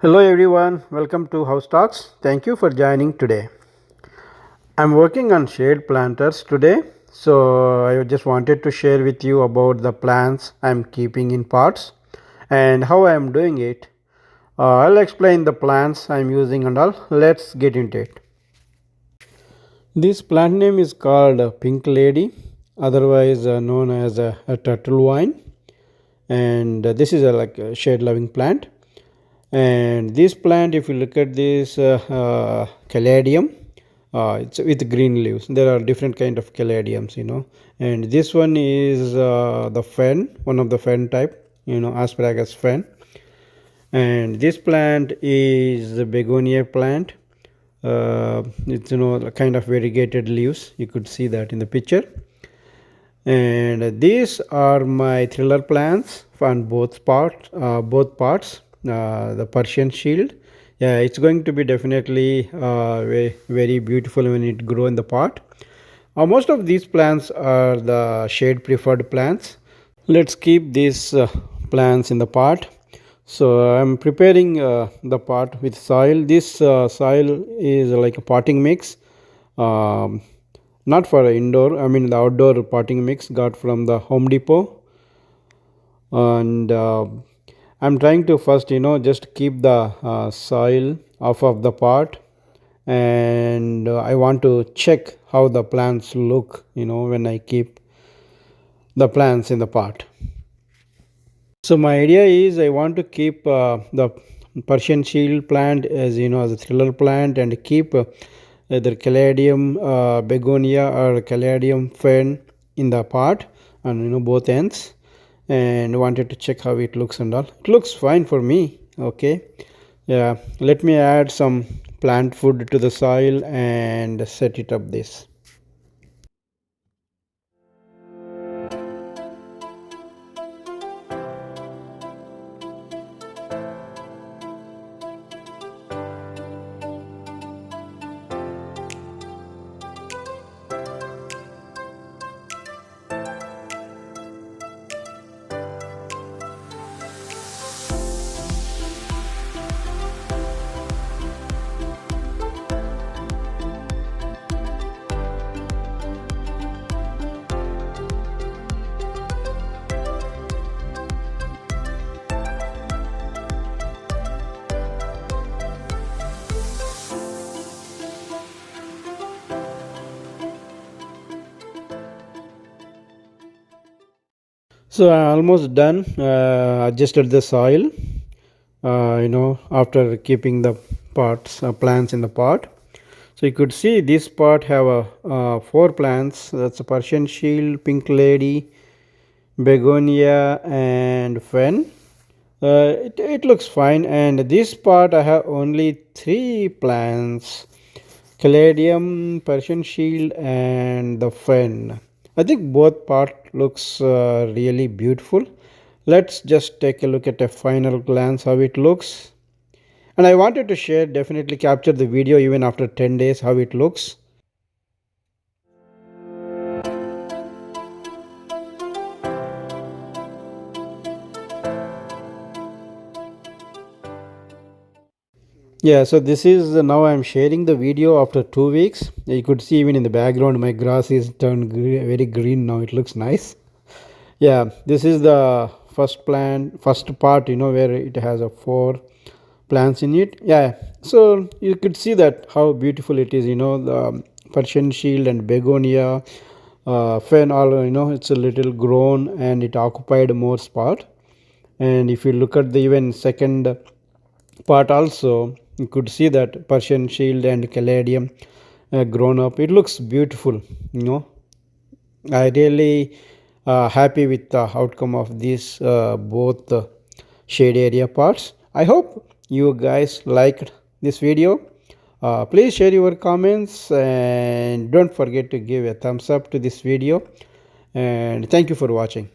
Hello everyone, welcome to House Talks. Thank you for joining today. I'm working on shade planters today, so I just wanted to share with you about the plants I'm keeping in pots and how I'm doing it. I'll explain the plants I'm using and all. Let's get into it. This plant name is called Pink Lady, otherwise known as a turtle vine, and this is like a shade loving plant. And this plant, if you look at this caladium, it's with green leaves. There are different kind of caladiums. And this one is the fern, one of the fern type, asparagus fern. And this plant is the begonia plant. It's kind of variegated leaves. You could see that in the picture. And these are my thriller plants on both parts. The Persian Shield. Yeah, it's going to be definitely very, very beautiful when it grow in the pot. Most of these plants are the shade preferred plants. Let's keep these plants in the pot. So I'm preparing the pot with soil. This soil is like a potting mix. Um, Not for indoor, I mean the outdoor potting mix got from the Home Depot. And I'm trying to first just keep the soil off of the pot, and I want to check how the plants look when I keep the plants in the pot. So my idea is I want to keep the Persian Shield plant as a thriller plant, and keep either Caladium Begonia or Caladium fern in the pot on both ends, and wanted to check how it looks and all. It looks fine for me. Okay, yeah, let me add some plant food to the soil and set it up this. So I'm almost done. Adjusted the soil. After keeping the plants in the pot. So you could see this pot have four plants. That's a Persian Shield, Pink Lady, Begonia, and Fen. It looks fine. And this pot I have only three plants: Caladium, Persian Shield, and the Fen. I think both part looks really beautiful. Let's just take a look at a final glance how it looks. And I wanted to share, definitely capture the video even after 10 days how it looks. Yeah, so this is now I'm sharing the video after 2 weeks. You could see even in the background my grass is turned very green now. It looks nice. Yeah, this is the first part, where it has a four plants in it. Yeah, so you could see that how beautiful it is. The Persian Shield and Begonia, fen, all it's a little grown and it occupied more spot. And if you look at the even second part also, you could see that Persian Shield and Caladium grown up. It looks beautiful. I really happy with the outcome of these both shade area parts. I hope you guys liked this video. Please share your comments and don't forget to give a thumbs up to this video, and thank you for watching.